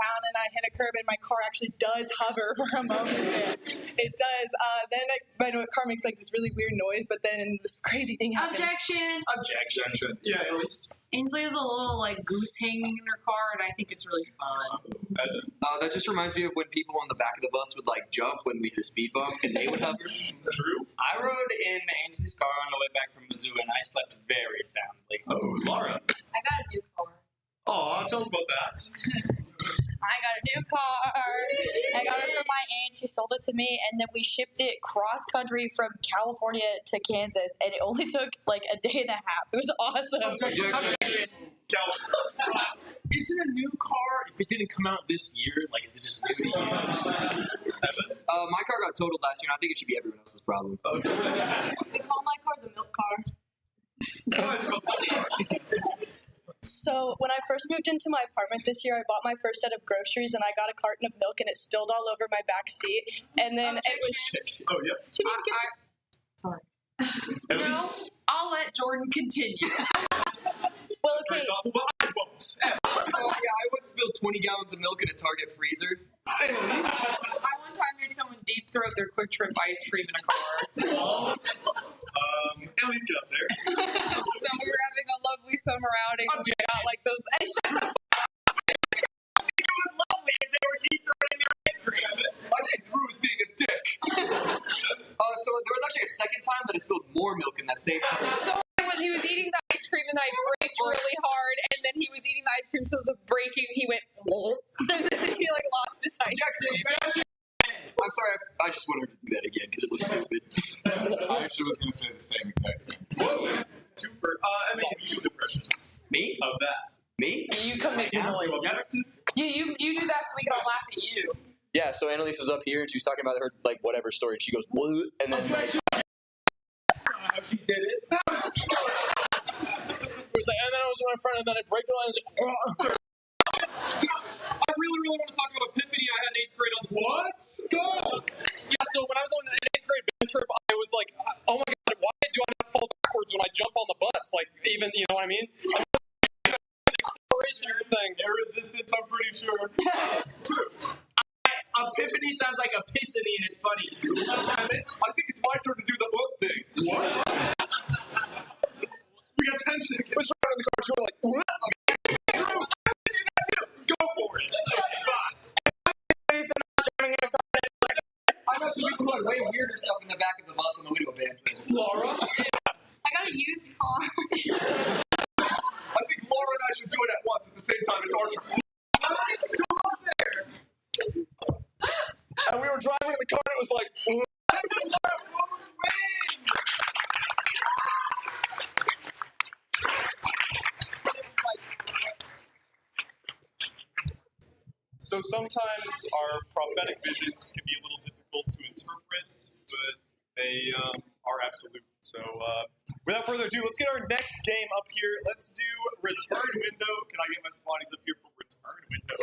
town and I hit a curb and my car actually does hover for a moment there. It does. Then my car makes like this really weird noise, but then this crazy thing happens. Objection. Yeah, at least. Ainsley has a little like goose hanging in her car, and I think it's really fun. That just reminds me of when people on the back of the bus would like jump when we hit a speed bump, and they would hover. True. I rode in Ainsley's car on the way back from Mizzou, and I slept very soundly. Oh, Laura. I got a new car. Aw, tell us about that. I got a new car. I got it from my aunt. She sold it to me, and then we shipped it cross country from California to Kansas, and it only took like a day and a half. It was awesome. Objection. Is it a new car if it didn't come out this year? Like, is it just new to you? My car got totaled last year, and I think it should be everyone else's problem. We call my car the milk car. So when I first moved into my apartment this year, I bought my first set of groceries and I got a carton of milk and it spilled all over my back seat. And then it was... Oh, yeah. Sorry. At No, least. I'll let Jordan continue. Well, okay. Well, I won't. Oh, yeah, I would spill 20 gallons of milk in a Target freezer. I one time made someone deep throat their Quick Trip ice cream in a car. At least get up there. So we were having a lovely summer outing. We got like those... It was lovely if they were deep throating their ice cream. I think Drew is being a dick. So there was actually a second time that I spilled more milk in that same time. So he was eating the ice cream and I braked really hard and then he was eating the ice cream, so the braking, he went... and then he like lost his ice cream. I'm sorry, I just wanted to do that again because it was stupid. I actually was going to say the same exact thing. Whoa. I mean, you the purposes Me? of that. Me? You come make noise. You do that so we can all laugh at you. Yeah, so Annalise was up here and she was talking about her, like, whatever story, and she goes, what? And then... That's not how she did it. It was like, and then I was in my front, and then I braked on, and I was like, I really want to talk about Epiphany I had in 8th grade on the school. What? Go! Yeah, so when I was on an 8th grade band trip, I was like, oh my god, why do I not fall backwards when I jump on the bus? Like, even, you know what I mean? Acceleration is a thing. Air resistance, I'm pretty sure. Epiphany sounds like a pissany, and it's funny. I think it's my turn to do the hook thing. What? We got 10 seconds. Let's try it in the car. You're like, what? Drew, I can do that too. Go for it. I know some people who had way weirder stuff in the back of the bus on the way to a band trip. Laura? I got a used car. I think Laura and I should do it at once at the same time. It's our turn. Let's go up there. And we were driving in the car and it was like, Laura, over the wing. So sometimes our prophetic visions can be a little difficult to interpret, but they are absolute. So without further ado, let's get our next game up here. Let's do Return Window. Can I get my spotties up here for Return Window?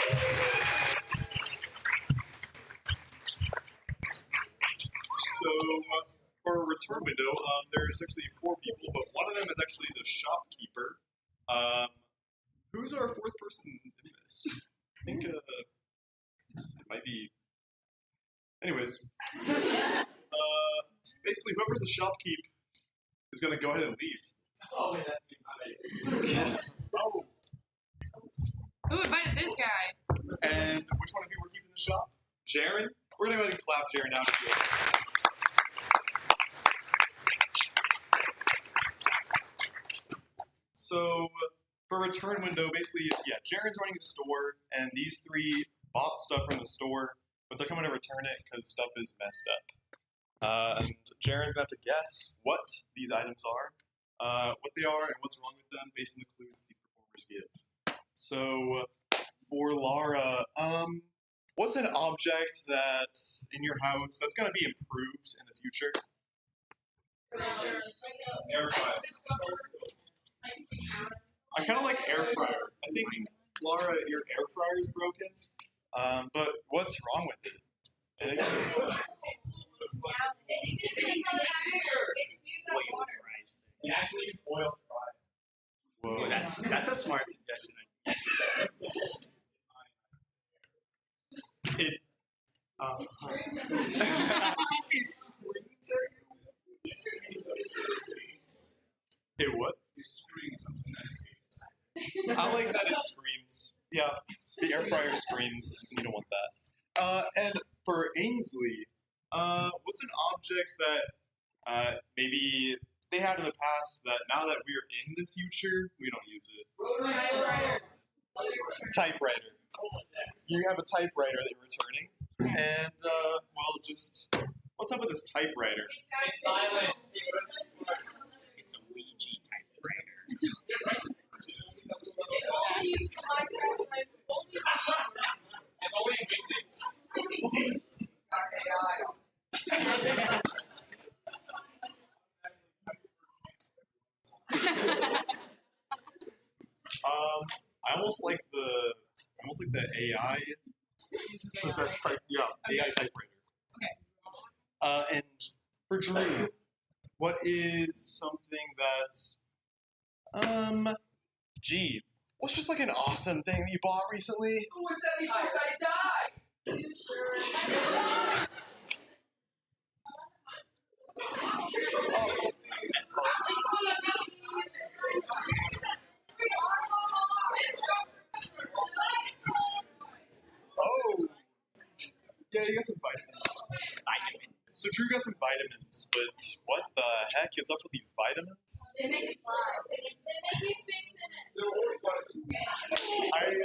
So for Return Window, there's actually 4 people, but one of them is actually the shopkeeper. Who's our 4th person in this? I think it might be. Anyways, basically, whoever's the shopkeep is going to go ahead and leave. Oh, wait, that's me. Yeah. Oh. Who invited this guy? And which one of you were keeping the shop? Jaren? We're going to go ahead and clap Jaren out here. So, for Return Window, basically, yeah, Jaren's running a store, and these 3 bought stuff from the store, but they're coming to return it because stuff is messed up. And Jaren's going to have to guess what these items are, what they are, and what's wrong with them based on the clues these performers give. So, for Lara, what's an object that's in your house that's going to be improved in the future? Air fryer. I kind of like air fryer. I think, Lara, your air fryer is broken. But what's wrong with it? Oil fries. You actually use oil to fry. Whoa, that's a smart suggestion. It. It what? I like that it screams. Yeah, the air fryer screams. You don't want that. And for Ainsley, what's an object that maybe they had in the past that now that we're in the future, we don't use it? Typewriter. Typewriter. You have a typewriter that you're returning, and well, just what's up with this typewriter? Silence. It's a Ouija typewriter. It's only weekdays. I almost like the AI. That's AI typewriter. Okay. And for Drew, what is something that gee, what's just like an awesome thing that you bought recently? Who was that because I died? You sure? Oh, yeah, you got some vitamins. So Drew got some vitamins, but what the heck is up with these vitamins? They make it fly. They make you speak in it. I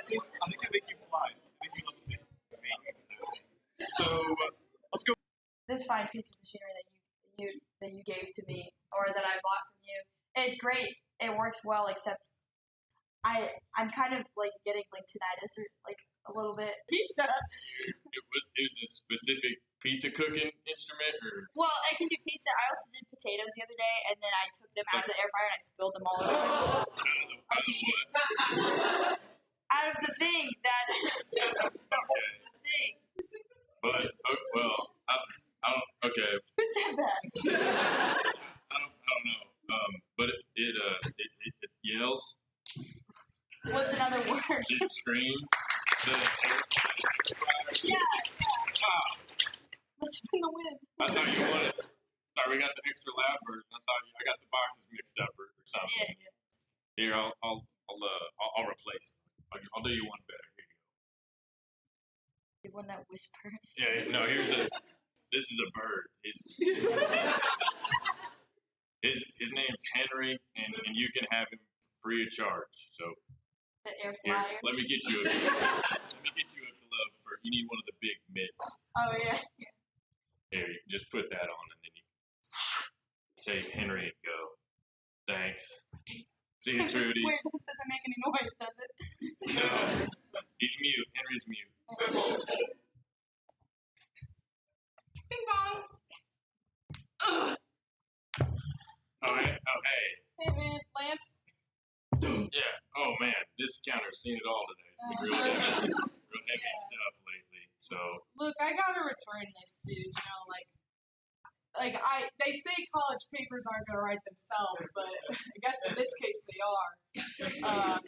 think they make you fly. They make you levitate. So let's go. This fine piece of machinery that you gave to me, or that I bought from you, it's great. It works well, except I'm kind of like getting like tinnitus or like a little bit. Pizza. It was a specific pizza cooking instrument, or Well, I can do pizza. I also did potatoes the other day, and then I took them out of the air fryer and I spilled them all over. out of the what? Out of the thing that the whole thing. But well, I don't. Okay, Who said that? I don't know. But it yells. What's another word? It screams. Yeah. Ah, Must have been the wind. I thought you wanted. Sorry, we got the extra loud version. I got the boxes mixed up or something. Yeah. Here, I'll replace. I'll do you one better. Here you The one that whispers. go. Yeah, no. This is a bird. His name's Henry, and you can have him free of charge. So The air here, fryer. let me get you a glove for. You need one of the big mitts. Oh yeah. Here, you just put that on, and then you take Henry and go. Thanks. See you, Trudy. Wait, this doesn't make any noise, does it? No, he's mute. Henry's mute. Bing bong. Ugh. Oh, hey. Hey man, Lance. Yeah. Oh man, this counter's seen it all today. It's been real heavy stuff lately. So Look, I gotta return this to, they say college papers aren't gonna write themselves, but I guess in this case they are. I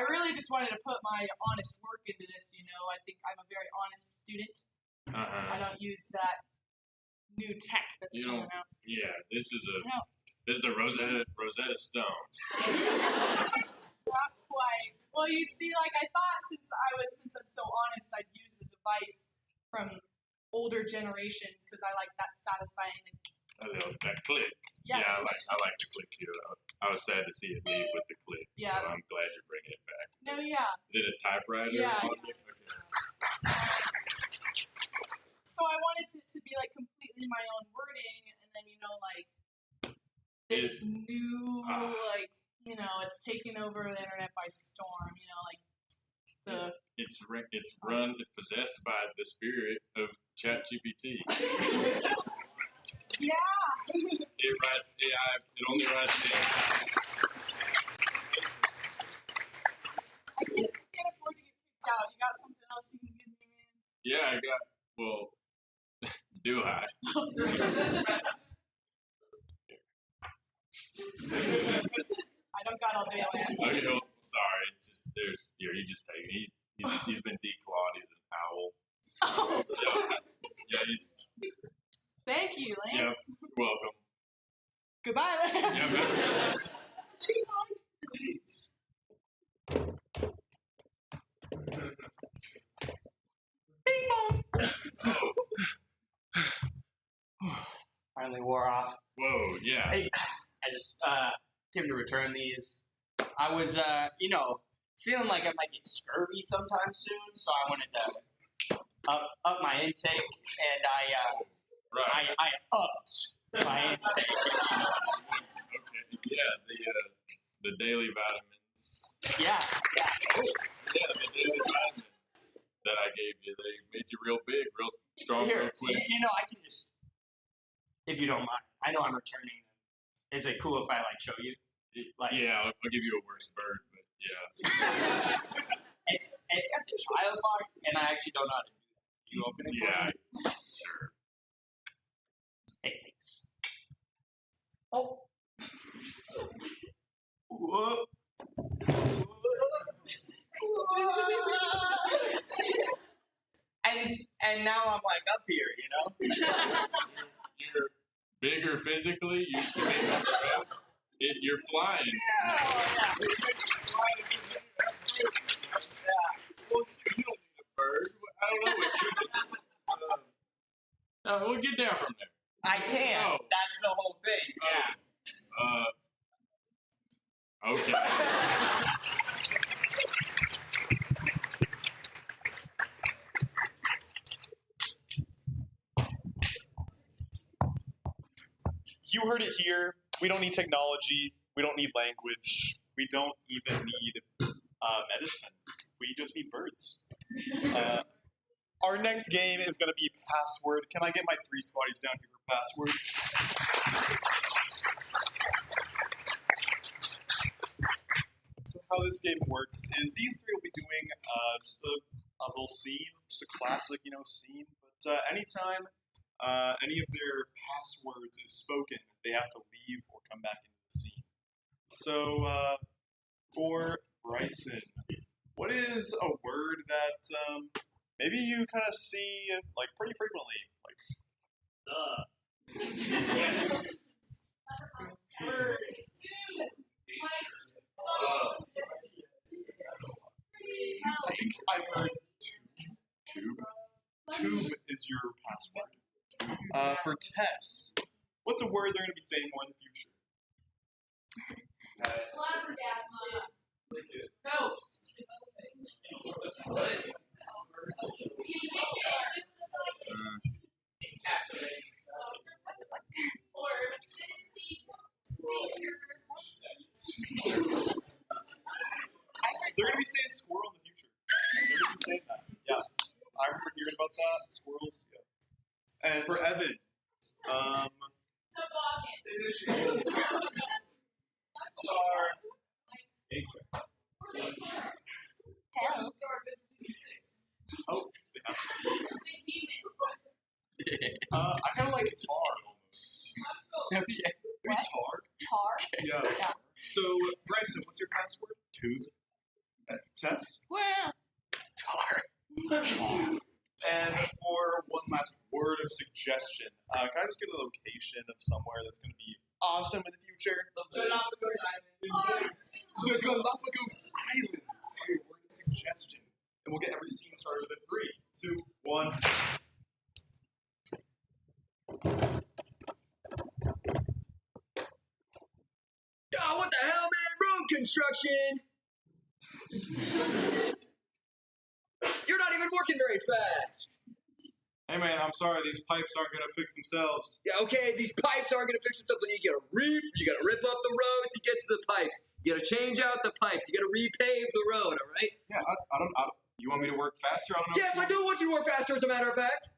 really just wanted to put my honest work into this, I think I'm a very honest student. I don't use that new tech that's You coming don't- out. yeah, this is No. the Rosetta Stone. Not quite. Well, you see, I thought since I'm so honest, I'd use a device from older generations because I like that satisfying. That click. Yeah, I like the click too. I was sad to see it leave with the click. Yeah. So I'm glad you're bringing it back. No, yeah. Is it a typewriter? Yeah. Okay. So I wanted to be completely my own wording, and then this new it's taking over the internet by storm. It's possessed by the spirit of ChatGPT. Yeah. It writes AI. It only writes AI. I can't afford to get kicked out. You got something else you can give me, man? Yeah, I got. Well, do I? I don't got all day, Lance. Oh, sorry. It's just you just take it. He's been declawed. He's an owl. wore off. Whoa, yeah. I just came to return these. I was, feeling like I might get scurvy sometime soon, so I wanted to up my intake, and Right. I upped my intake. Okay. Yeah, the daily vitamins. Yeah. Yeah, the daily vitamins that I gave you. They made you real big, real strong, real Here, quick. I can just, if you don't mind. I know I'm returning them. Is it cool if I show you? Yeah, I'll give you a worse bird, but yeah. It's got the child lock, and I actually don't know how to do that. Do you open it for me? Yeah, sure. Hey, thanks. Oh. Whoop. And now I'm up here, You're bigger physically. You used to make up around. You're flying. Well, you don't need a bird. I don't know what you we'll get down from there. I can. Oh. That's the whole thing. Yeah. Okay. You heard it here. We don't need technology. We don't need language. We don't even need medicine. We just need birds. Our next game is going to be Password. Can I get my 3 squaddies down here for Password? So how this game works is these 3 will be doing just a little scene, just a classic, scene. But anytime any of their passwords is spoken, they have to leave or come back into the scene. So, for Bryson, what is a word that maybe you kind of see pretty frequently? I think I heard tube. Tube is your password. For Tess, what's a word they're going to be saying more in the future? They're going to be saying squirrel in the future. They're going to be saying that. Yeah. I remember hearing about that. Squirrels. Yeah. And for Evan, oh, I kind of like tar almost. Okay. Maybe tar? Tar? Yeah. Yeah. So, Bryson, what's your password? Tube. Tess? Squirrel. Tar. And for one last word of suggestion, can I just get a location of somewhere that's going to be awesome in the future? The Galapagos Islands. The Galapagos Islands. A word of suggestion. And we'll get every scene started with 3, 2, 1. Oh, what the hell, man? Road construction! You're not even working very fast. Hey man, I'm sorry, these pipes aren't going to fix themselves. Yeah, okay, these pipes aren't gonna fix themselves, but you gotta rip up the road to get to the pipes. You gotta change out the pipes. You gotta repave the road, all right? Yeah, I don't you want me to work faster? I don't know. Yes, I do want you to work faster, as a matter of fact.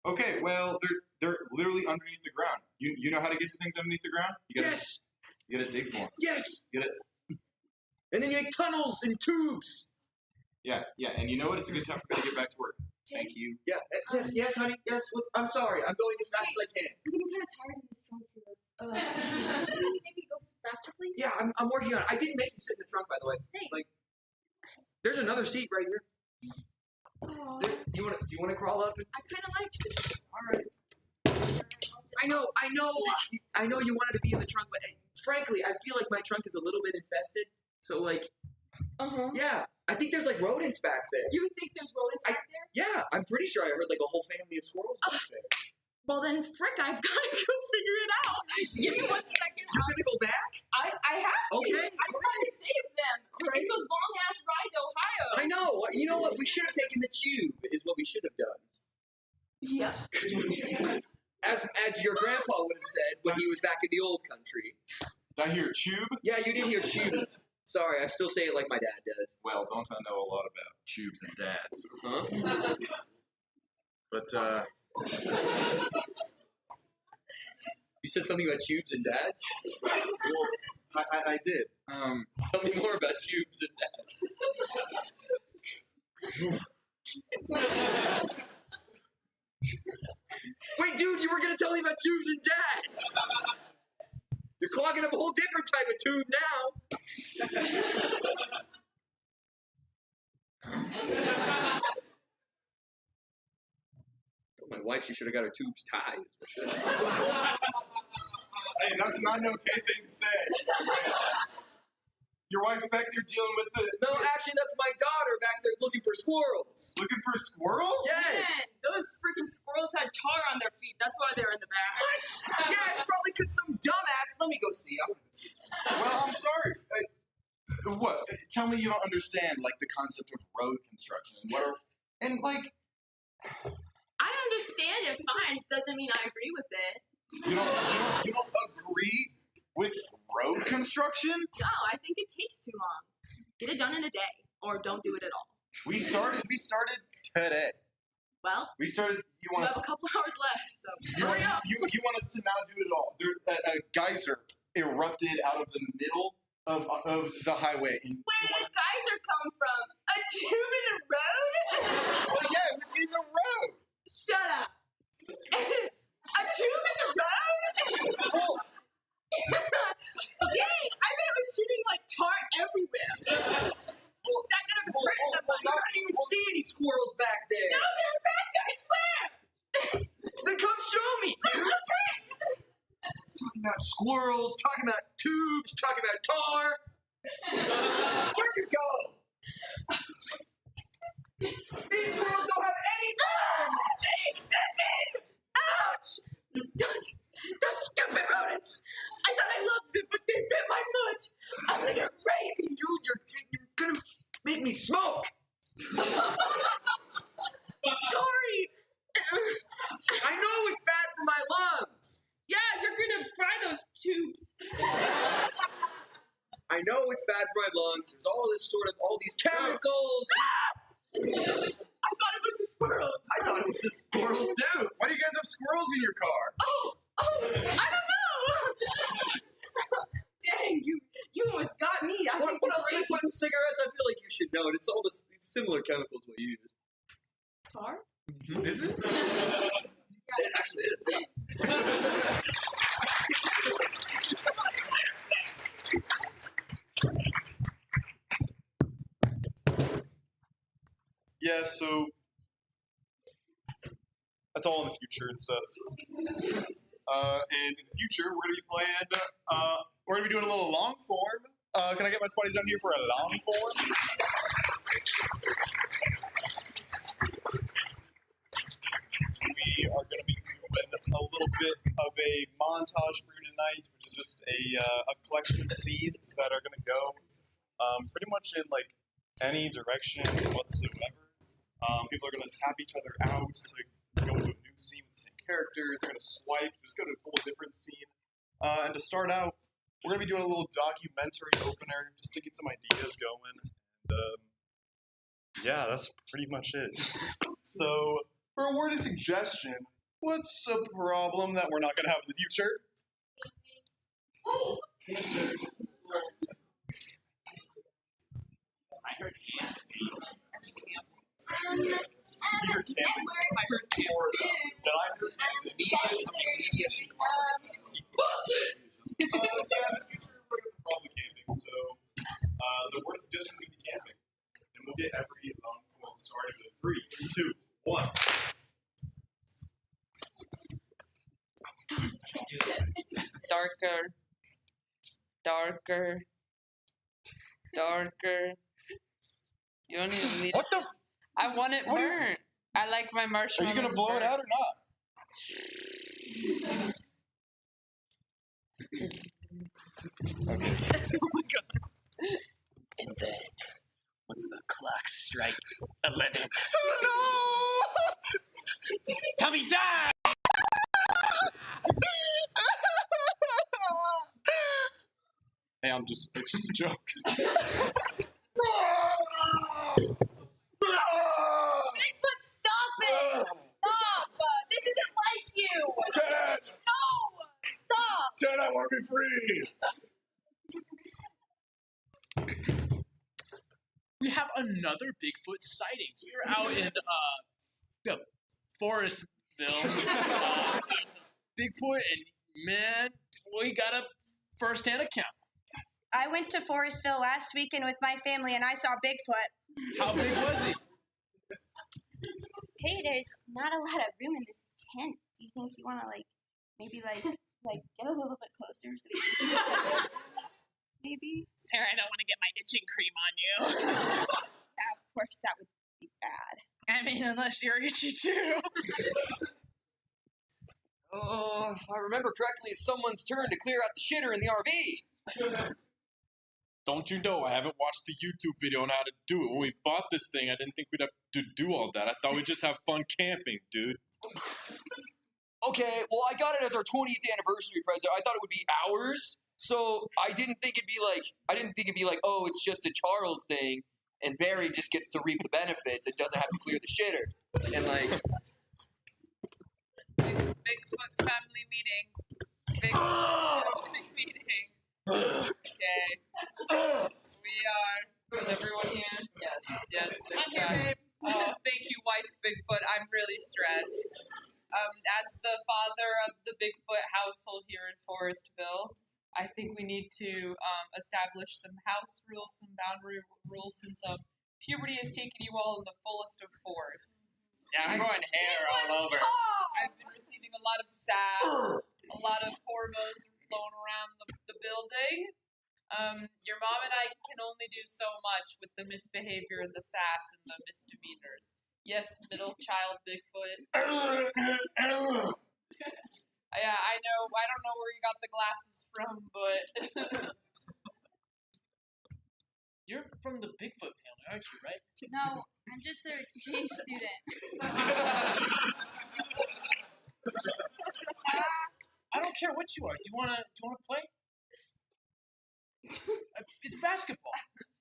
Okay, well, they're literally underneath the ground. You know how to get to things underneath the ground? Yes, You gotta dig for them. yes. Get it? And then you make tunnels and tubes. Yeah, and you know what? It's a good time for me to get back to work. Thank you. Yeah, yes, honey. Yes, I'm sorry. I'm going as fast as I can. I'm getting kind of tired of this trunk here. Maybe go faster, please? Yeah, I'm working on it. I didn't make you sit in the trunk, by the way. Hey. There's another seat right here. Aw, Do you want to crawl up? I kind of liked this. All right. I know you wanted to be in the trunk, but frankly, I feel like my trunk is a little bit infested. So yeah, I think there's rodents back there. You think there's rodents back there? Yeah, I'm pretty sure I heard a whole family of squirrels back there. Well then, frick, I've got to go figure it out. Give me 1 second. You're gonna go back? I have to. Okay. I'm trying to save them. Alright. It's a long ass ride to Ohio. I know. You know what? We should have taken the tube. Is what we should have done. Yeah. As your grandpa would have said when he was back in the old country. Did I hear tube? Yeah, you did hear tube. Sorry, I still say it like my dad does. Well, don't I know a lot about tubes and dads? Huh? But, You said something about tubes and dads? well, I did. Tell me more about tubes and dads. Wait, dude, you were gonna tell me about tubes and dads! You're clogging up a whole different type of tube now. Told my wife she should have got her tubes tied. Hey, that's not an okay thing to say. Your wife back there dealing with the... No, actually, that's my daughter back there looking for squirrels. Looking for squirrels? Yes! Man, those freaking squirrels had tar on their feet. That's why they're in the back. What? Yeah, it's probably because some dumbass... Let me go see. I want to see. well, I'm sorry. What? Tell me you don't understand, like, the concept of road construction and what are... And, like... I understand it fine. Doesn't mean I agree with it. You don't agree with road construction? No, I think it takes too long. Get it done in a day, or don't do it at all. We started today. Well, We started... you have a couple hours left, so You hurry up. you want us to not do it at all. There, a geyser erupted out of the middle of the highway. And Where did the geyser come from? A tube in the road? well, yeah, it was in the road. Shut up. A tube in the road? Dang, I bet it was shooting like tar everywhere. That could have hurt somebody. I didn't even see any squirrels back there. No, they were back there, I swear. Then come show me, dude. Okay. Talking about squirrels, talking about tubes, talking about tar. Where'd you go? These squirrels don't have any tar. Ouch! Those stupid rodents. I thought I loved them, but they bit my foot. I'm gonna get rabies. Dude, you're gonna make me smoke. Sorry. I know it's bad for my lungs. Yeah, you're gonna fry those tubes. I know it's bad for my lungs. There's all these chemicals. I thought it was the squirrels. I thought it was the squirrels too. Why do you guys have squirrels in your car? I don't know. Dang, you almost got me. I think What else it's do you put in cigarettes? I feel like you should know it. It's similar chemicals we use. tar. Is it? It actually is. Yeah. Yeah, so that's all in the future and stuff. And in the future, we're gonna be playing. We're gonna be doing a little long form. Can I get my spotties down here for a long form? We are gonna be doing a little bit of a montage for you tonight, which is just a collection of scenes that are gonna go pretty much in like any direction whatsoever. People are going to tap each other out to go into a new scene with the same characters. They're going to swipe, just go to a whole different scene. And to start out, we're going to be doing a little documentary opener just to get some ideas going. And yeah, that's pretty much it. So, for a word of suggestion, what's a problem that we're not going to have in the future? You're camping. That I heard Buses. yeah, in the future we're going to probably camping, so the word suggestion is going to be camping. And we'll get every form started with 3, 2, 1. Darker. Darker. Darker. You don't even need What the? I want it burnt. I like my Are marshmallows. you going to blow it out or not? Okay. Oh my god. And then, once the clock strike 11. Oh no! Tommy died! Hey, it's just a joke. Bigfoot, stop it! Stop! This isn't like you! Ted! No! Stop! Ted, I want to be free! We have another Bigfoot sighting here out in Forestville. There's a Bigfoot, and man, we got a first-hand account. I went to Forestville last weekend with my family and I saw Bigfoot. How big was he? Hey, there's not a lot of room in this tent. Do you think you want to maybe get a little bit closer so we can maybe? Sarah, I don't want to get my itching cream on you. Yeah, of course, that would be bad. I mean, unless you're itchy too. Oh, if I remember correctly, it's someone's turn to clear out the shitter in the RV. Don't you know I haven't watched the YouTube video on how to do it. When we bought this thing, I didn't think we'd have to do all that. I thought we'd just have fun camping, dude. Okay, well, I got it as our 20th anniversary present. I thought it would be ours, so I didn't think it'd be like, oh, it's just a Charles thing, and Barry just gets to reap the benefits. It doesn't have to clear the shitter. And Bigfoot family meeting. Bigfoot meeting. Okay. We are. Is everyone here? Yes. I'm here, babe. Oh, thank you, wife Bigfoot. I'm really stressed. As the father of the Bigfoot household here in Forestville, I think we need to establish some house rules, some boundary rules, since puberty has taken you all in the fullest of force. Yeah, I'm growing hair all over. I've been receiving a lot of sass, a lot of hormones are flowing around the building. Your mom and I can only do so much with the misbehavior and the sass and the misdemeanors. Yes, middle child Bigfoot. Yeah, I know. I don't know where you got the glasses from, but You're from the Bigfoot family, aren't you, right? No, I'm just their exchange student. I don't care what you are. Do you wanna play? It's basketball.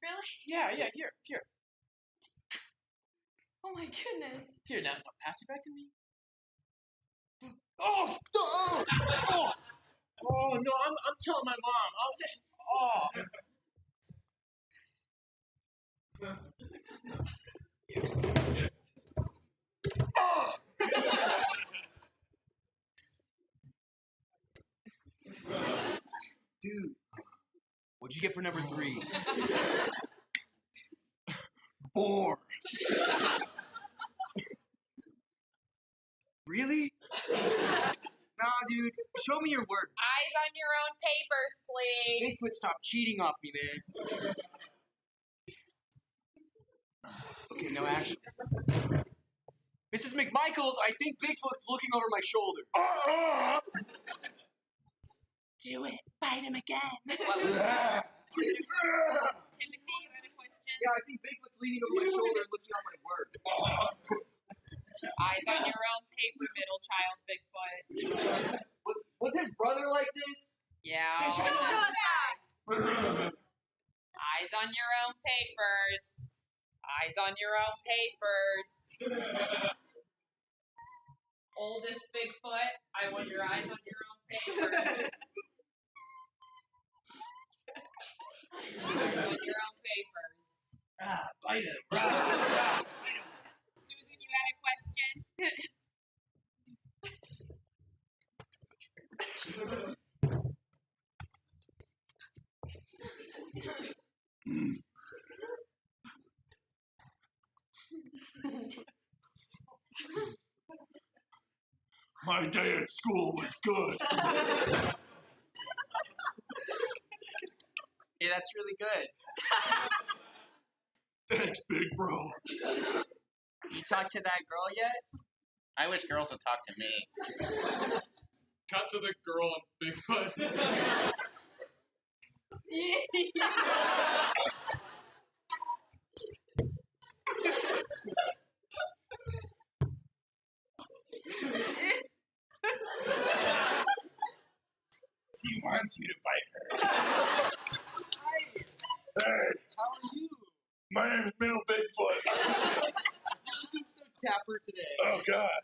Really? Yeah, here. Oh my goodness. Here, now pass it back to me. Oh no, I'm telling my mom. dude, what'd you get for number 3? 4. Really? Nah, dude. Show me your work. Eyes on your own papers, please. Bigfoot, stop cheating off me, man. Okay, no action. Mrs. McMichaels, I think Bigfoot's looking over my shoulder. Do it. Bite him again. what was that? Timothy, you had a question? Yeah, I think Bigfoot's leaning over my shoulder and looking at my work. Eyes on your own paper, middle child Bigfoot. Was his brother like this? Yeah. Show us that. Eyes on your own papers. Eyes on your own papers. Oldest Bigfoot, I want your eyes on your own papers. Eyes on your own papers. Bite him. Susan, you had a question? My day at school was good. Hey, that's really good. Thanks, big bro. You talked to that girl yet? I wish girls would talk to me. Cut to the girl and Bigfoot. She wants you to bite her. Hey, How are you? my name is Middle Bigfoot. You're looking so dapper today. Oh, God.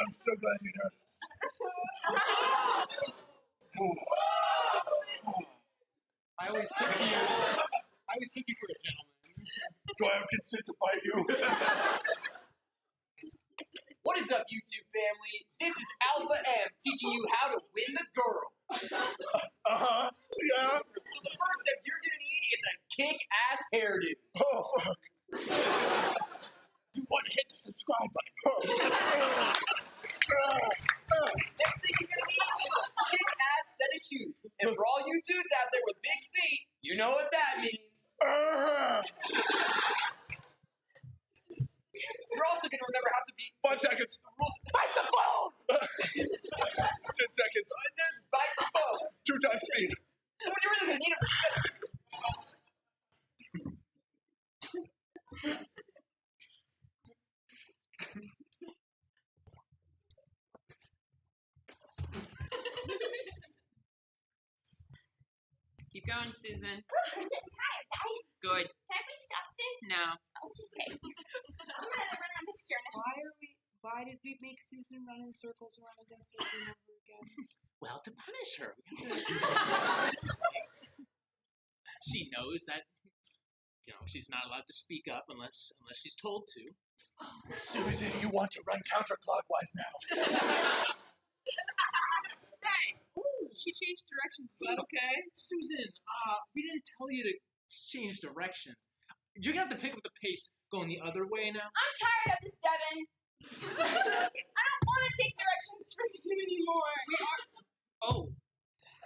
I'm so glad you noticed. I always took you for a gentleman. Do I have consent to bite you? What is up, YouTube family? This is Alpha M teaching you how to win the girl. Uh-huh. Yeah. So the first step you're gonna need is a kick-ass hairdo. Oh, fuck. You want to hit the subscribe button. Next thing you're gonna need is a kick-ass set of shoes. And for all you dudes out there with big feet, you know what that means. You're also gonna remember how to be 5 seconds. bite the phone. 10 seconds. And then bite the phone. 2 times speed. So what you're really gonna need is Keep going, Susan. I'm tired, guys. Good. Can we stop soon? No. Okay. I'm gonna run around this journal. Why did we make Susan run in circles around the desk over and over again? Well, to punish her. She knows that, she's not allowed to speak up unless she's told to. Susan, you want to run counterclockwise now. Hey, she changed directions. Is that okay? Susan, we didn't tell you to change directions. You're gonna have to pick up the pace going the other way now. I'm tired of this, Devin. I don't want to take directions from you anymore. Oh,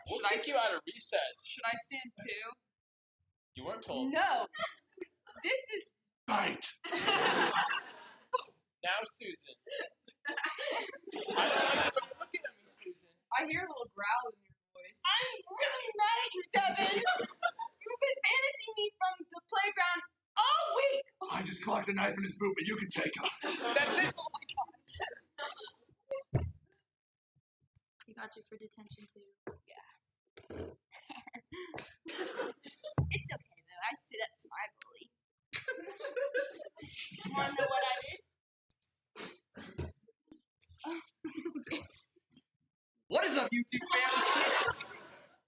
we'll Should I kick you out of recess. Should I stand too? You weren't told. No. This is. Bite. Now, Susan. I don't like you looking at me, Susan. I hear a little growl in your voice. I'm really mad at you, Devin. You've been banishing me from the playground all week. I just clocked a knife in his boot, but you can take him. That's it. Oh my god. We got you for detention too. It's okay though. I stood up to my bully. You wanna know what I did? What is up, YouTube family?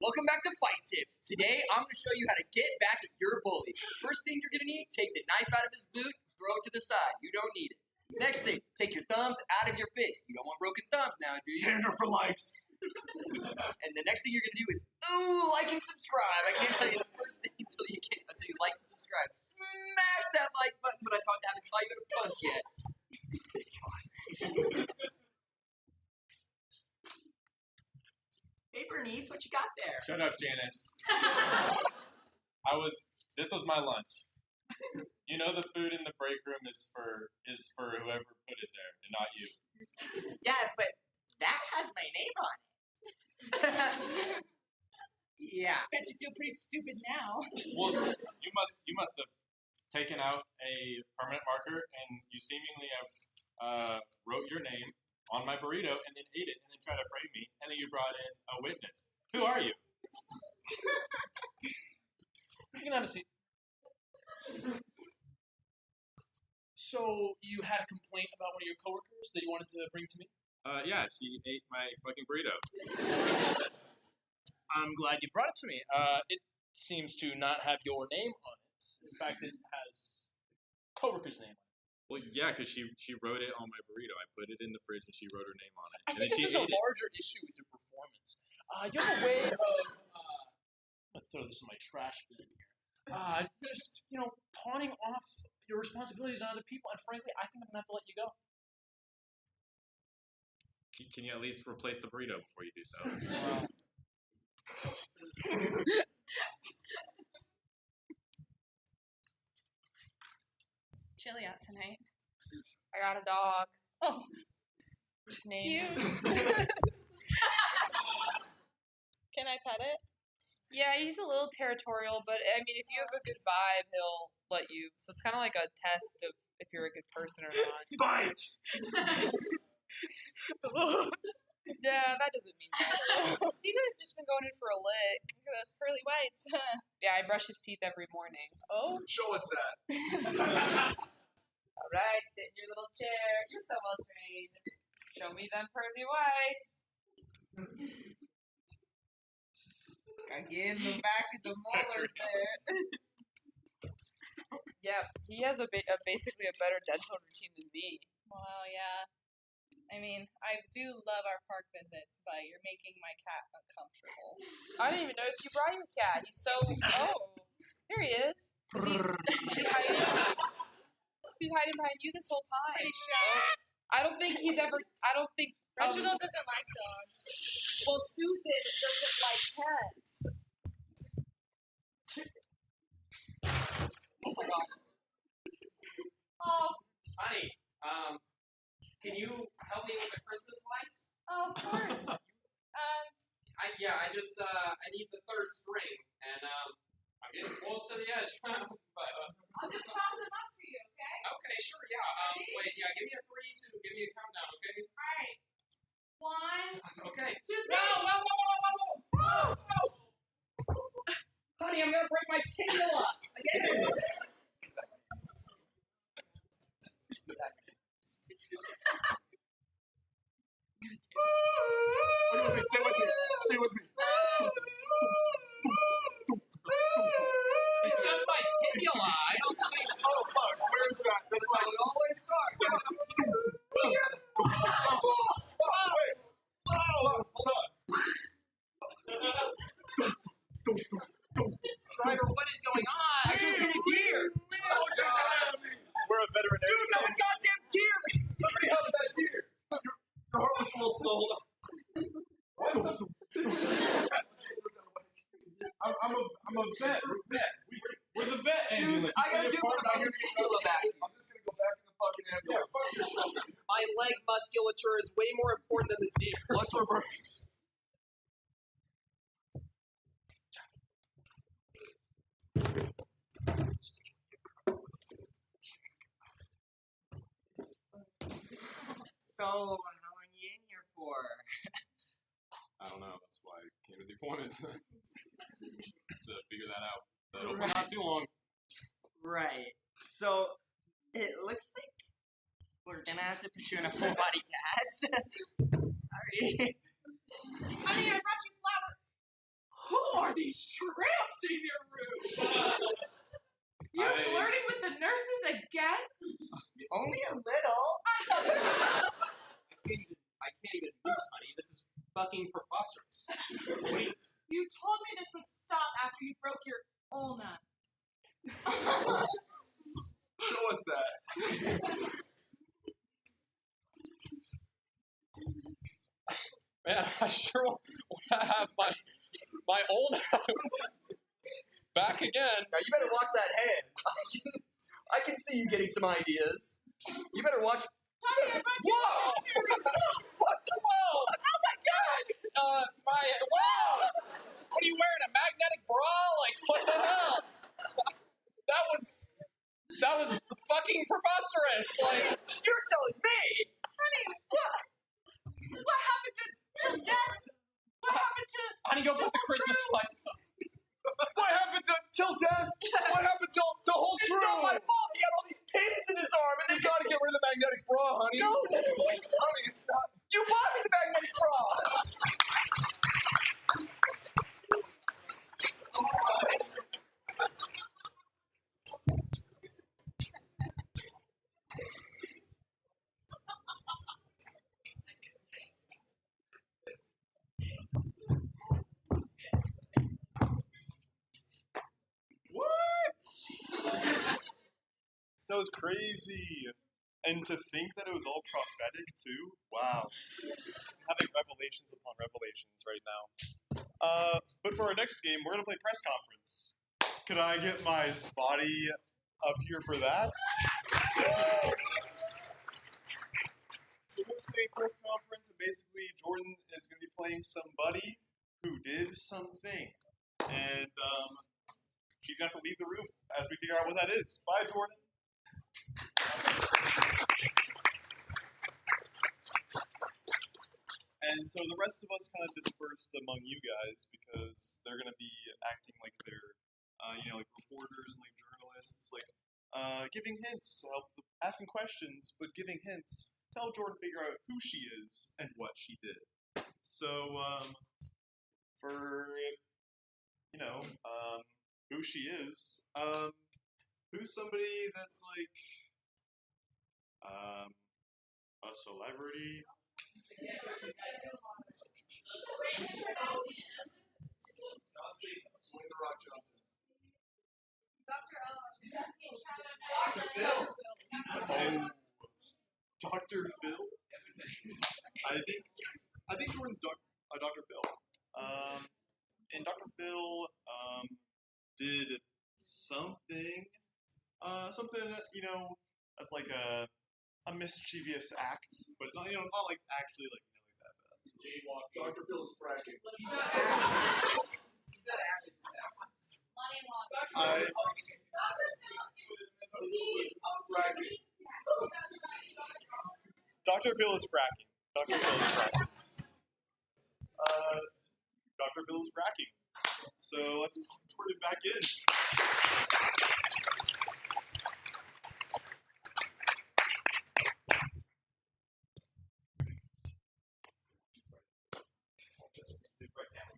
Welcome back to Fight Tips. Today, I'm going to show you how to get back at your bully. First thing you're going to need, take the knife out of his boot, throw it to the side. You don't need it. Next thing, take your thumbs out of your fist. You don't want broken thumbs now, do you? Hander for likes. And the next thing you're going to do is, ooh, like and subscribe. I can't tell you the first thing until you like and subscribe. Smash that like button, but I haven't taught you how to punch yet. Hey, Bernice, what you got there? Shut up, Janice. This was my lunch. You know the food in the break room is for whoever put it there, and not you. Yeah, but that has my name on it. Yeah. Bet you feel pretty stupid now. Well, you must have taken out a permanent marker, and you seemingly have wrote your name on my burrito, and then ate it, and then tried to frame me, and then you brought in a witness. Who are you? You can have a seat. So, you had a complaint about one of your coworkers that you wanted to bring to me? Yeah, she ate my fucking burrito. I'm glad you brought it to me. It seems to not have your name on it. In fact, it has coworker's name on it. Well, yeah, because she wrote it on my burrito. I put it in the fridge, and she wrote her name on it. I And think then this is she a ate it. larger issue with your performance. You have a way of, let's throw this in my trash bin here. Just, pawning off your responsibilities on other people, and frankly, I think I'm going to have to let you go. Can you at least replace the burrito before you do so? It's chilly out tonight. I got a dog. Oh, His name. cute. Can I pet it? Yeah, he's a little territorial, but I mean, if you have a good vibe, he'll let you. So it's kind of like a test of if you're a good person or not. Bite! Yeah, that doesn't mean much. He could have just been going in for a lick. Look at those pearly whites. Yeah, I brush his teeth every morning. Oh. Show us that. All right, sit in your little chair. You're so well trained. Show me them pearly whites. Again, the back of the molars there. Yeah, he has basically a better dental routine than me. Wow, yeah. I mean, I do love our park visits, but you're making my cat uncomfortable. I didn't even notice you brought your cat. He's so. Oh, here he is. Is he hiding? He's hiding behind you this whole time. Pretty shy. I don't think he's ever. I don't think. Reginald doesn't like dogs. Well, Susan doesn't like pets. Oh my god. Oh, honey. Can you help me with the Christmas lights? Oh, of course. I just I need the third string, and I'm getting close to the edge. But I'll just toss them up to you, okay? okay, sure, yeah. Wait, yeah. Give me a 3, 2. Give me a countdown, okay? All right. 1, Okay. 2, 3. Whoa! Honey, I'm gonna break my tibia. Again. Stay with me. Stay with me. It's just my tibia. I don't think. Oh fuck! Where's that? That's like It always starts. Wait. Hold on. Driver, what is going on? I just hit a deer. We're a veterinary. Dude, no goddamn deer! Somebody help that deer. Your heart was a little slow. Hold on. I'm a vet. We're vets. We're the vet ambulance. Dude, I gotta do what I'm gonna back. I'm just gonna go back in the fucking ambulance. My leg musculature is way more important than this deer. Let's reverse. So, how long are you in here for? I don't know. That's why I came to the appointment to figure that out. But hopefully Right. not too long. Right. So, it looks like we're gonna have to put you in a full body cast. Sorry. Honey, I brought you flowers. Who are these tramps in your room? You're flirting with the nurses again? Only a little. I can't even move, honey. This is fucking preposterous. You told me this would stop after you broke your ulna. Show us that. Man, I sure want to have my old back again. Now you better watch that head. I can see you getting some ideas. You better watch. Honey, I brought you Whoa! What the world? Oh my god! Wow! What are you wearing? A magnetic bra? Like what the hell? That was fucking preposterous. Like You're telling me? Honey, what happened to till death? What happened to honey, go put the Christmas lights up. What happened to till death? What happened to hold It's true? not my fault. He had all these pins in his arm, and You gotta get rid of the magnetic bra, honey. No, honey, it's not. you bought me the magnetic bra. That was crazy. And to think that it was all prophetic too. Wow. I'm having revelations upon revelations right now. But for our next game, we're gonna play press conference. Could I get my Spotty up here for that? a press conference, and basically Jordan is going to be playing somebody who did something. And she's going to have to leave the room as we figure out what that is. Bye, Jordan. And so the rest of us kind of dispersed among you guys because they're going to be acting like they're, like reporters and like journalists, like giving hints to help, asking questions, but giving hints to help Jordan figure out who she is and what she did. So, for who she is, who's somebody that's like a celebrity? Dr. Phil? I think Jordan's Dr. Phil. And Dr. Phil did something, that's like a mischievous act, but it's not, not like actually like that bad. Dr. Phil is fracking. He's not acting. Dr. Phil is fracking. Dr. Phil is fracking. Dr. Phil is fracking. So let's put it back in.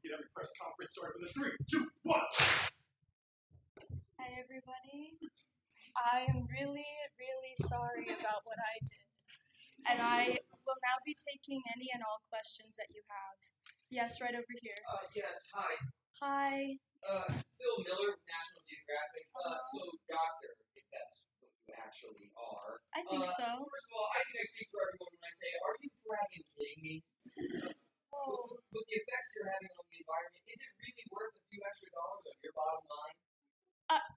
Get every press conference started with a 3, 2, 1. Hi, everybody. I am really, really sorry about what I did. And I will now be taking any and all questions that you have. Yes, right over here. Yes, hi. Hi. Phil Miller, National Geographic. So, doctor, if that's what you actually are. I think so. First of all, I think I speak for everyone when I say, are you fragging kidding me? With the effects you're having on the environment, is it really worth a few extra dollars on your bottom line?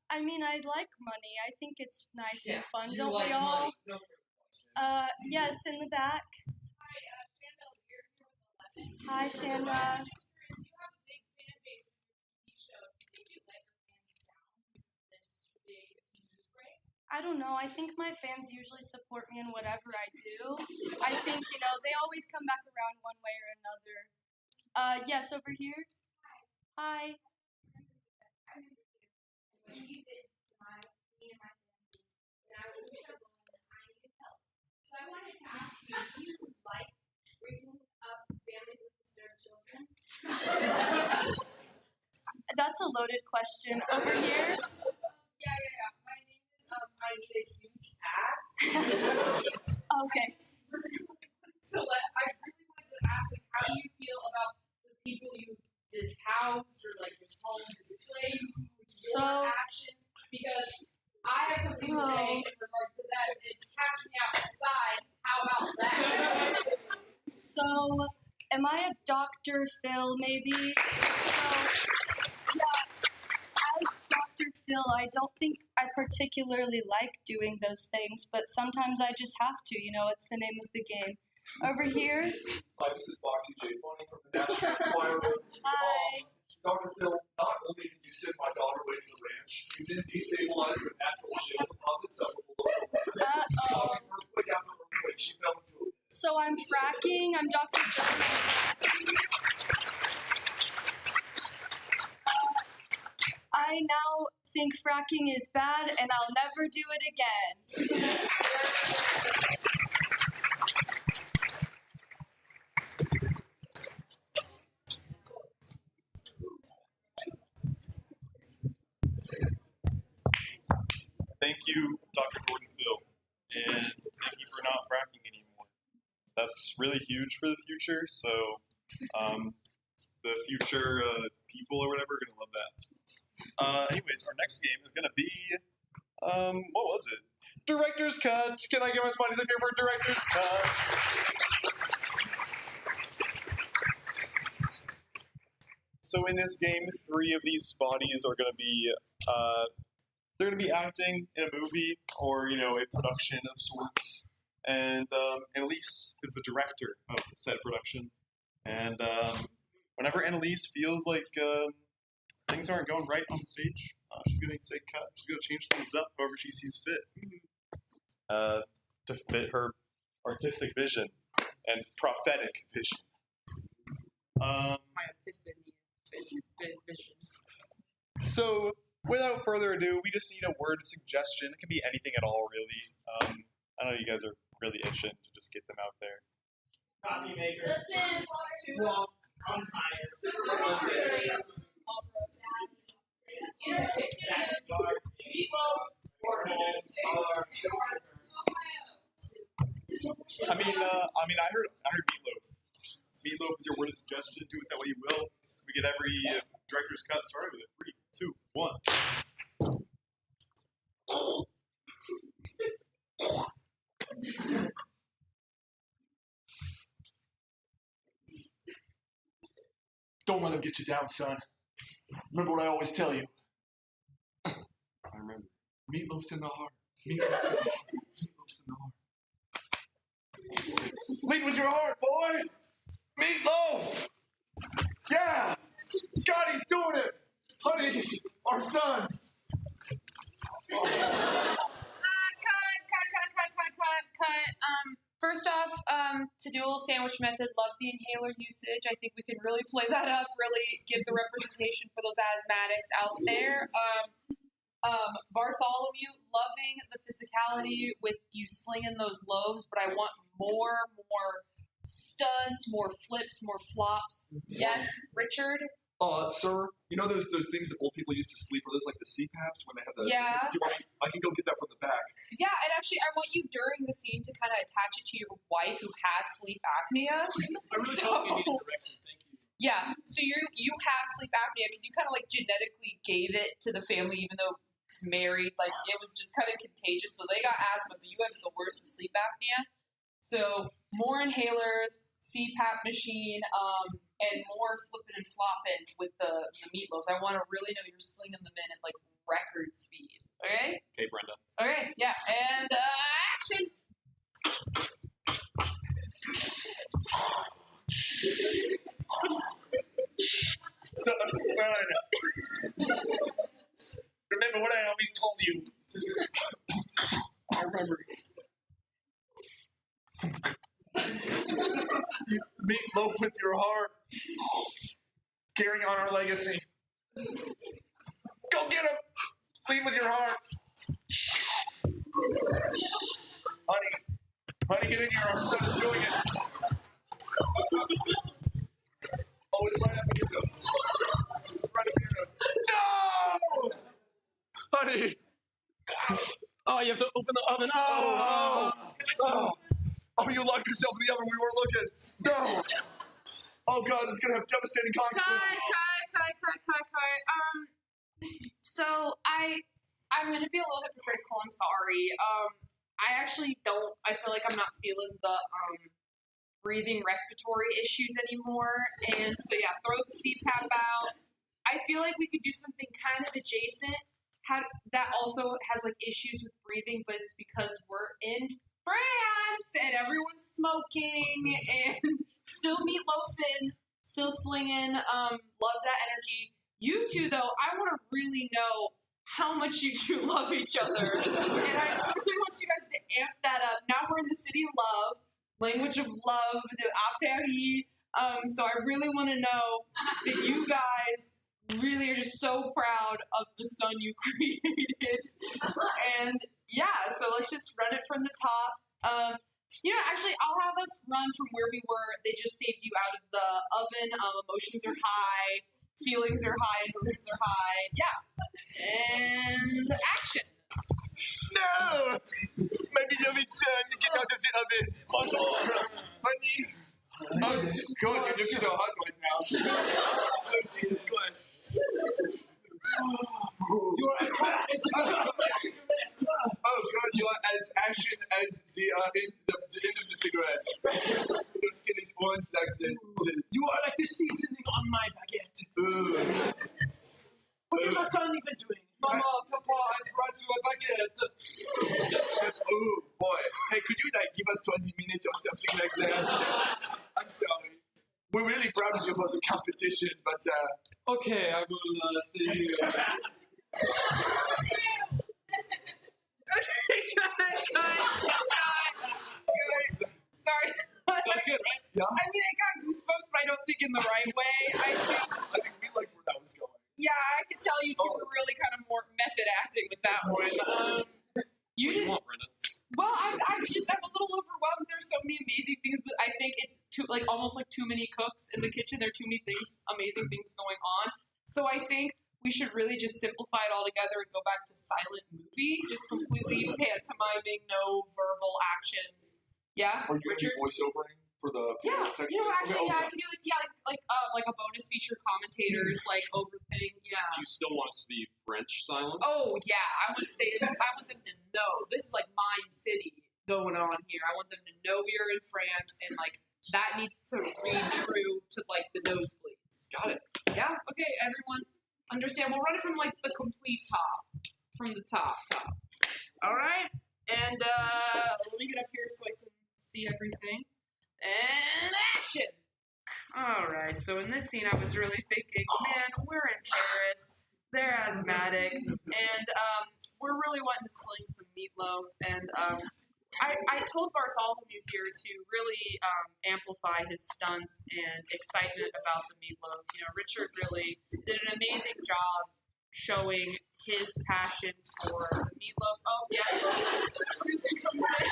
I mean, I like money. I think it's nice and fun, you don't like we all? Money. No further questions. Yes, in the back. Hi, Shanda. I don't know. I think my fans usually support me in whatever I do. I think, they always come back around one way or another. Yes, over here. Hi. So I wanted to ask you, do you like bringing up families with disturbed children? That's a loaded question. Over here. Yeah. My name is I need a huge ass. Okay. So I really wanted to ask, how do you feel about the people you dishouse or your home displaced, your actions? Because I have something to say in regards to that. It's catch me outside. How about that? So, am I a Dr. Phil, maybe? So, yeah, as Dr. Phil, I don't think I particularly like doing those things, but sometimes I just have to, it's the name of the game. Over here. Hi, this is Boxy J. Funny from the National Enquirer. Hi. Dr. Phil, not only did you send my daughter away to the ranch, you then destabilized the natural shale deposits that were below the land. Causing earthquake after earthquake, she fell into it. So I'm fracking. I'm Dr. Phil. I now think fracking is bad, and I'll never do it again. Thank you, Dr. Jordan Phil, and thank you for not fracking anymore. That's really huge for the future, so the future people or whatever are going to love that. Anyways, our next game is going to be, what was it? Director's Cut! Can I get my spotties up here for Director's Cut? So in this game, 3 of these spotties are going to be, they're going to be acting in a movie or, a production of sorts. and Annalise is the director of said production. And whenever Annalise feels like things aren't going right on stage, she's going to say cut. She's going to change things up however she sees fit to fit her artistic vision and prophetic vision. My epiphany vision. So, without further ado, we just need a word suggestion. It can be anything at all, really. I know you guys are really itching to just get them out there. Coffee maker. Listen. Swamp. Umpires. I mean, I heard meatloaf. Meatloaf is your word of suggestion. Do it that way you will. We get every director's cut started with it. 3, 2, 1. Don't let him get you down, son. Remember what I always tell you. I remember. Meatloaf's in the heart. Meatloaf's in the heart. Meatloaf's in the heart. Lead with your heart, boy! Meatloaf! Yeah! God, he's doing it! Honey, our son! Cut. First off, to do a little sandwich method, love the inhaler usage. I think we can really play that up, really give the representation for those asthmatics out there. Bartholomew, loving the physicality with you slinging those loaves, but I want more stunts, more flips, more flops. Yes, Richard? Sir, you know those things that old people used to sleep with, like the CPAPs when they have the... Yeah. Do you want me? I can go get that from the back. Yeah, and actually, I want you during the scene to kind of attach it to your wife who has sleep apnea. I really hope you need a direction. Thank you. Yeah, so you have sleep apnea because you kind of like genetically gave it to the family, even though married, like it was just kind of contagious. So they got asthma, but you have the worst with sleep apnea. So more inhalers, CPAP machine, and more flipping and flopping with the meatloaves. I want to really know you're slinging them in at like record speed. Okay? Okay, Brenda. Okay, yeah, and action! Son, remember what I always told you. I remember. Meatloaf with your heart. Carrying on our legacy. Go get him! Lead with your heart. Honey, get in here. Our son's doing it. Oh, it's right up in your nose. It's right up in your nose. No! Honey! Oh, you have to open the oven. Oh, you locked yourself in the oven. We weren't looking. No! Oh, God, this is going to have devastating consequences. Cut. So I'm gonna be a little hypocritical. I'm sorry. I actually don't. I feel like I'm not feeling the breathing respiratory issues anymore, and so yeah, throw the CPAP out. I feel like we could do something kind of adjacent. That also has like issues with breathing, but it's because we're in France and everyone's smoking and still meatloafing, still slinging. Love that energy. You two, though, I want to really know how much you two love each other. And I really want you guys to amp that up. Now we're in the city of love, language of love, the Paris. So I really want to know that you guys really are just so proud of the son you created. And yeah, so let's just run it from the top. Actually, I'll have us run from where we were. They just saved you out of the oven. Emotions are high. Feelings are high, emotions are high. Yeah. And action. No! Maybe you need to get out of the oven. Bonjour. Honey. Oh, this is good. You look so hot right now. Oh, Jesus Christ. You are as hot as Oh, God, you are as ashen as the end of the cigarette. Your skin is orange like the... You are like the seasoning on my baguette. What is my son even doing? Mama, Papa, I brought you a baguette. Oh boy. Hey, could you like give us 20 minutes or something like that? I'm sorry. We're really proud of you for the competition, but okay, I will see you. Sorry. That's good, right? Yeah. I mean, I got goosebumps, but I don't think in the right way. I think we like where that was going. Yeah, I could tell you two were really kind of more method acting with that one. You didn't. Well, I'm a little overwhelmed. There's so many amazing things, but I think it's almost like too many cooks in the kitchen. There are too many amazing things going on. So I think we should really just simplify it all together and go back to silent movie, just completely pantomiming, no verbal actions. Yeah, Are you going to be voiceovering for the text? I can do like a bonus feature commentators over thing. Yeah. Do you still want us to be French silent? Oh yeah, I want them to know this is like Mime City going on here. I want them to know we are in France, and that needs to read true to the nosebleeds. Got it. Yeah. Okay, everyone, understand? We'll run it from the complete top, from the top. All right, and let me get up here so I can see everything. And action. All right. So in this scene, I was really thinking, man, we're in Paris. They're asthmatic, and we're really wanting to sling some meatloaf. And I told Bartholomew here to really amplify his stunts and excitement about the meatloaf. Richard really did an amazing job showing his passion for the meatloaf. Oh yeah, Susan comes in.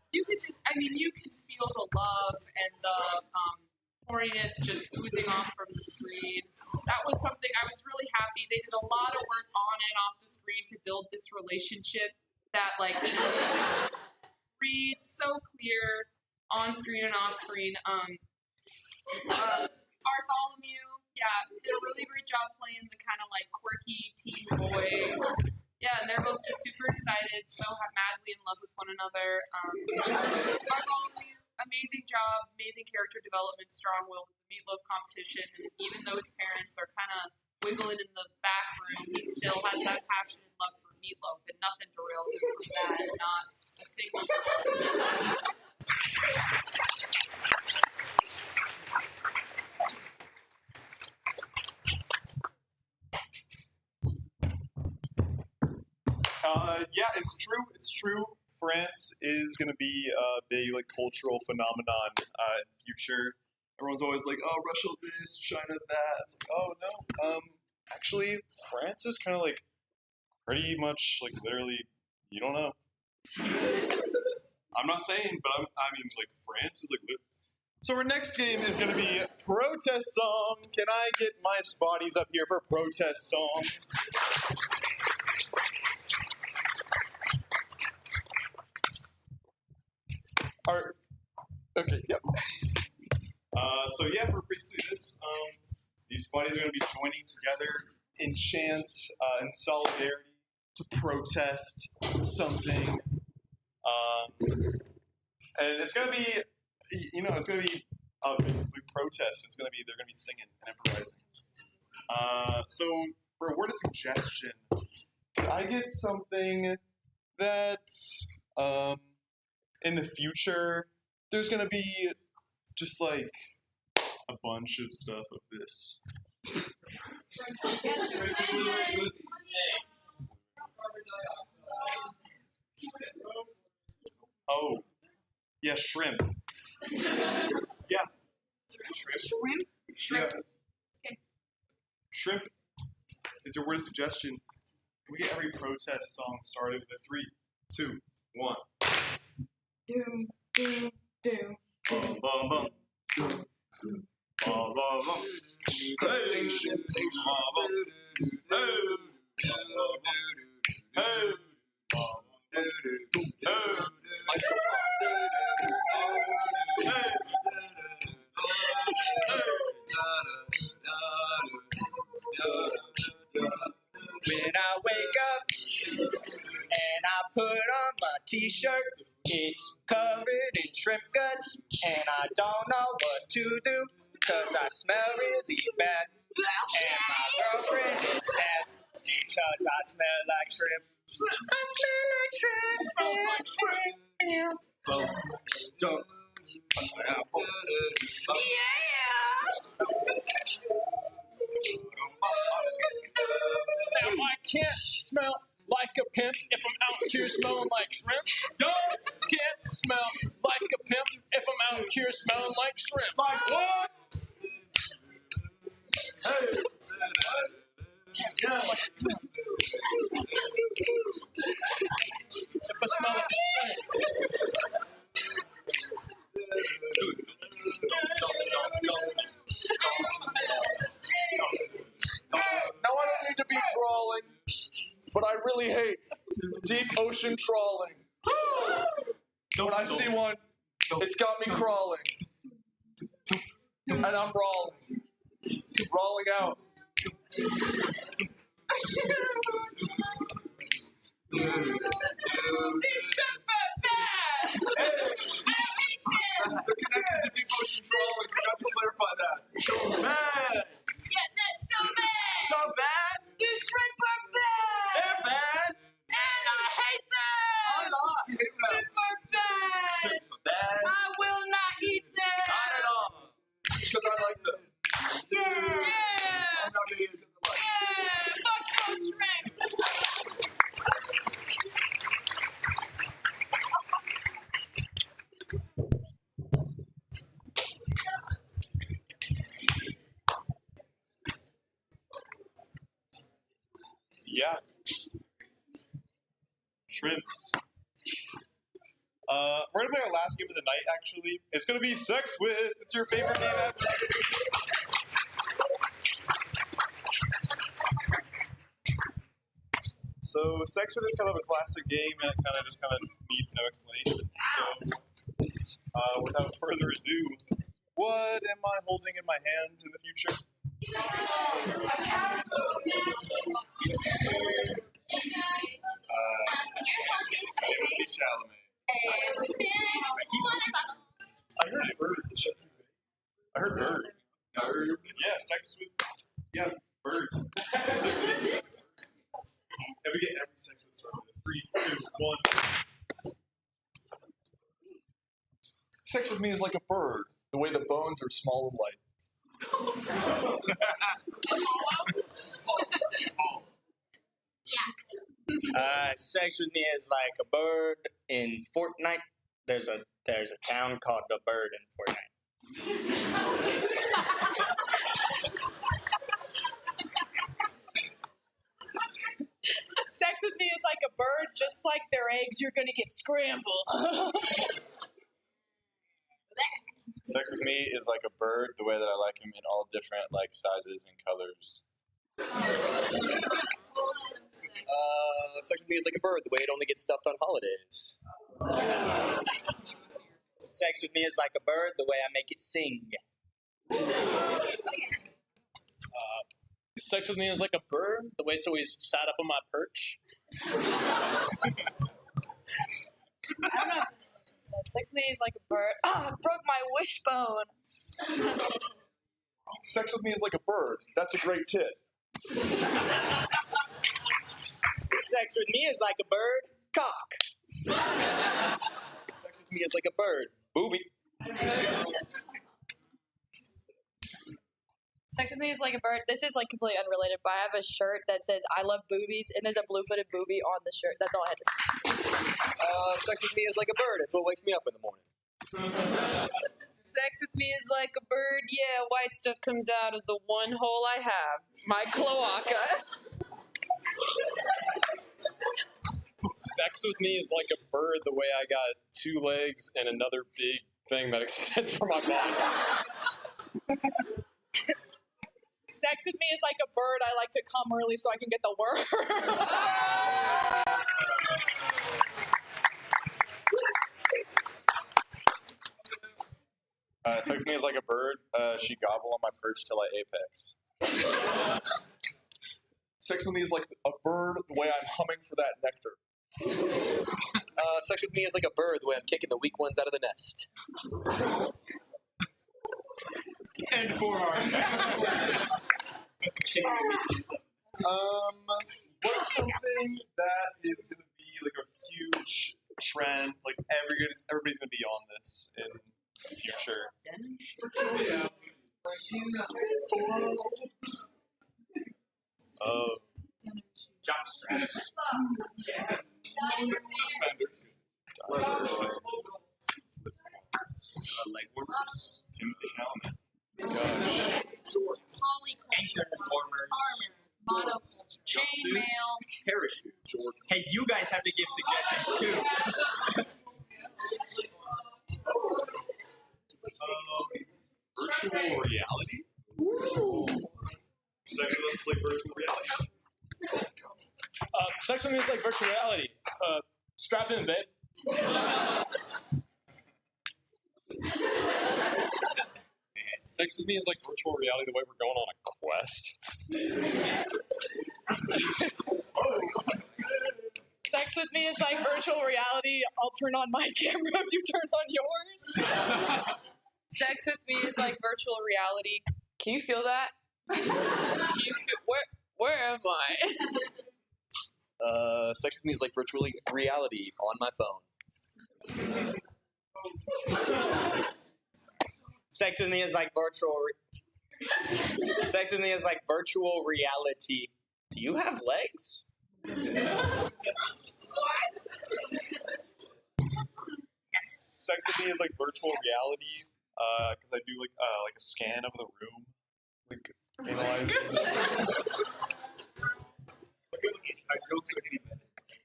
You can feel the love and the horniness just oozing off from the screen. That was something I was really happy. They did a lot of work on and off the screen to build this relationship that reads so clear on screen and off screen. Bartholomew, did a really great job playing the kind of quirky teen boy. Yeah, and they're both just super excited, so madly in love with one another. Bartholomew, amazing job, amazing character development, strong will with the meatloaf competition. And even though his parents are kind of wiggling in the back room, he still has that passion and love for meatloaf, and nothing derails him from that, not a single story. Yeah, it's true. It's true. France is going to be a big cultural phenomenon in the future. Everyone's always like, "Oh, Russia this, China that." It's like, oh no. Actually, France is kind of pretty much literally. You don't know. I'm not saying, but I mean France is So our next game is going to be protest song. Can I get my spotties up here for protest song? Okay, yep. For basically this, these buddies are going to be joining together in chant, in solidarity to protest something. And it's going to be, it's going to be a big protest. They're going to be singing and improvising. So for a word of suggestion, could I get something that, in the future, there's going to be just a bunch of stuff of this. Oh, yeah, shrimp. Yeah. Shrimp? Shrimp. Yeah. Shrimp is your word of suggestion. Can we get every protest song started with 3, 2, 1? Doom, doom, doom. Bum, bum, bum. Bum, bum, bum. Hey, When I wake up and I put on my t-shirt, it's covered in shrimp guts, and I don't know what to do, cause I smell really bad, and my girlfriend is sad. Because I smell like shrimp. I smell like shrimp. Smells like shrimp. Bones, don't. Now I can't smell like a pimp if I'm out here smelling like shrimp. Can't smell like a pimp if I'm out here smelling like shrimp. Like what? Hey. Can't smell like a pimp if I smell like a shrimp. Now I don't need to be crawling, but I really hate deep ocean trawling. When I see one, it's got me crawling. And I'm brawling. Brawling out. They're connected to deep ocean trawling. We got to clarify that. Bad. Yeah, that's so bad. So bad? These shrimp are bad. They're bad. And I hate them. I love you. Shrimp are bad. Bad. I will not eat them. Not at all. Because I like them. Yeah. I'm not going to eat them. Yeah. Fuck those shrimp. Yeah. Shrimps. We're gonna play our last game of the night. Actually, it's gonna be Sex With. It's your favorite game ever. So, Sex With is kind of a classic game, and it kind of needs no explanation. So, without further ado, what am I holding in my hand in the future? I heard bird. I heard bird. Bird. Yeah, Sex With. Yeah, bird. Have we get every Sex With start with 3, 2, 1. Sex with me is like a bird, the way the bones are small and light. Sex with me is like a bird in Fortnite. There's a town called the Bird in Fortnite. Sex with me is like a bird, just like their eggs, you're gonna get scrambled. Sex with me is like a bird, the way that I like him in all different like sizes and colors. Sex with me is like a bird, the way it only gets stuffed on holidays. Sex with me is like a bird, the way I make it sing. Sex with me is like a bird, the way it's always sat up on my perch. I don't know. Sex with me is like a bird. I broke my wishbone. Sex with me is like a bird. That's a great tit. Sex with me is like a bird, cock. Sex with me is like a bird, booby. Sex with me is like a bird. This is like completely unrelated, but I have a shirt that says "I love boobies" and there's a blue-footed booby on the shirt. That's all I had to say. Sex with me is like a bird. It's what wakes me up in the morning. Sex with me is like a bird. Yeah, white stuff comes out of the one hole I have, my cloaca. Sex with me is like a bird, the way I got 2 legs and another big thing that extends from my body. Sex with me is like a bird, I like to come early so I can get the worm. Sex with me is like a bird. She gobble on my perch till I apex. Sex with me is like a bird, the way I'm humming for that nectar. Sex with me is like a bird, the way I'm kicking the weak ones out of the nest. And for our next What's something that is going to be like a huge trend? Like everybody's going to be on this in the future. Jock straps. Suspenders. Leg warmers. Timothy Chalamet. Ankle warmers. Chainmail. Parachute. Hey, you guys have to give suggestions too. Virtual reality? Sex with us is like virtual reality. Sex with me is like virtual reality. Strap in, babe. Sex with me is like virtual reality the way we're going on a quest. Sex with me is like virtual reality. I'll turn on my camera if you turn on yours. Sex with me is like virtual reality. Can you feel that? Can you feel where am I? Sex with me is like virtual reality on my phone. Sex with me is like Sex with me is like virtual reality. Do you have legs? Sex with me is like virtual reality because I do like a scan of the room, like analyze.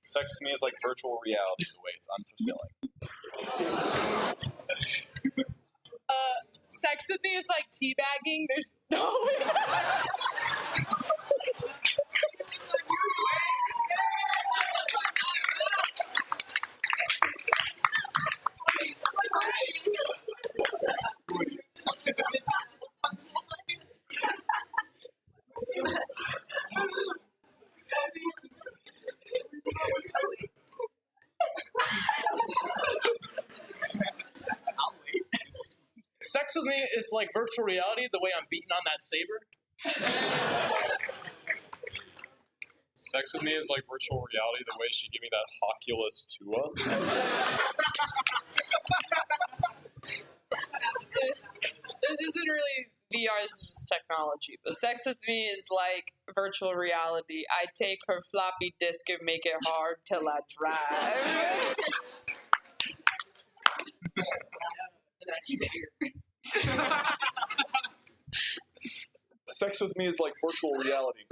Sex with me is like virtual reality the way it's unfulfilling. Sex with me is like teabagging. There's no way. Sex with me is like virtual reality the way I'm beating on that saber. Sex with me is like virtual reality the way she gave me that Oculus Tua. This isn't really VR, this is just technology. But sex with me is like virtual reality. I take her floppy disk and make it hard till I drive. Sex with me is like virtual reality.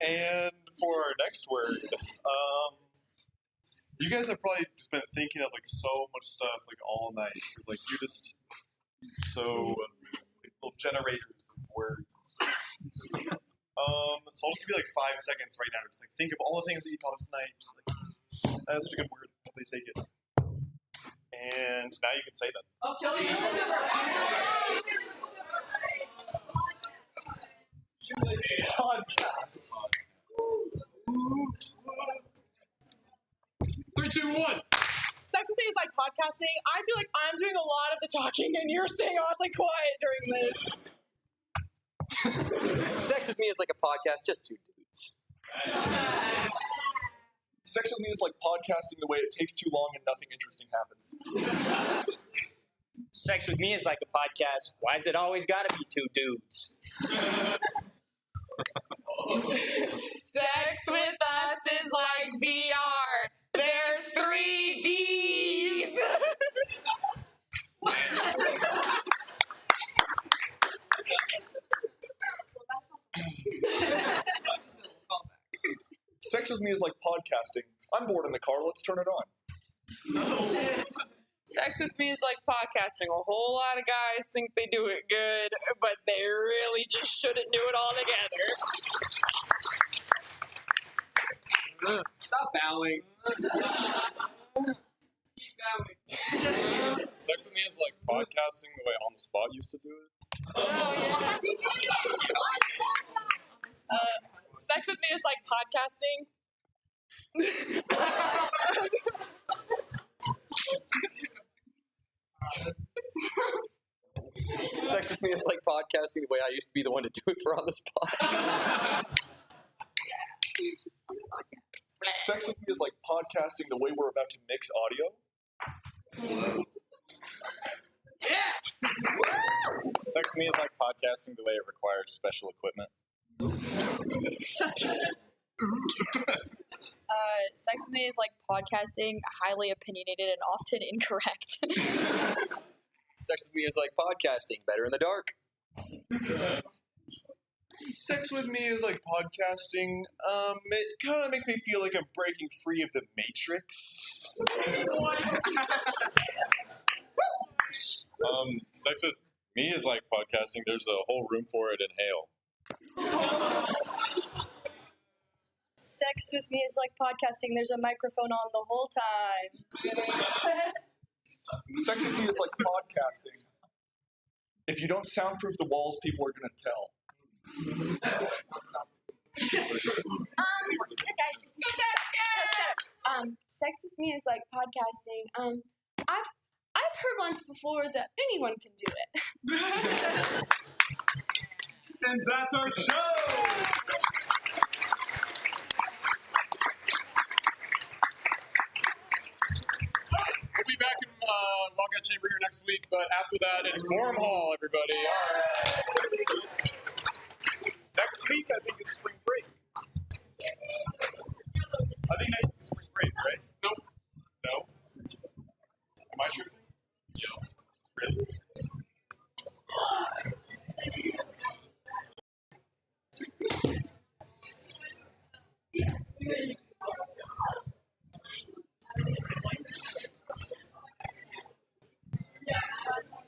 And for our next word, you guys have probably just been thinking of like so much stuff like all night because like you're just so little generators of words and stuff. So I'll just give you like 5 seconds right now to just like think of all the things that you thought of tonight. Just like, that's such a good word. Please take it. And now you can say them. Podcast. 3, 2, 1. Sex with me is like podcasting. I feel like I'm doing a lot of the talking and you're staying oddly quiet during this. Sex with me is like a podcast, just two dudes. Sex with me is like podcasting the way it takes too long and nothing interesting happens. Sex with me is like a podcast. Why is it always gotta be two dudes? Sex with us is like VR. There's 3 Ds. Sex with me is like podcasting. I'm bored in the car. Let's turn it on. Sex with me is like podcasting. A whole lot of guys think they do it good, but they really just shouldn't do it all together. Stop bowing. Keep going. Sex with me is like podcasting the way On the Spot used to do it. Sex with me is like podcasting. Sex with me is like podcasting the way I used to be the one to do it for on the spot. Sex with me is like podcasting the way we're about to mix audio. Sex with me is like podcasting the way it requires special equipment. Sex with me is like podcasting, highly opinionated and often incorrect. Sex with me is like podcasting, better in the dark. Sex with me is like podcasting. It kind of makes me feel like I'm breaking free of the Matrix. Sex with me is like podcasting. There's a whole room for it in Hale. Sex with me is like podcasting. There's a microphone on the whole time. Sex with me is like podcasting. If you don't soundproof the walls, people are going to tell. Sex with me is like podcasting. I've heard once before that anyone can do it. And that's our show! We'll be back in Walkout Chamber here next week, but after that, it's Forum Hall, everybody. All right. Next week, I think it's spring break. I think next week is spring break, right? Nope. No? Am I tripping? Yeah. Really?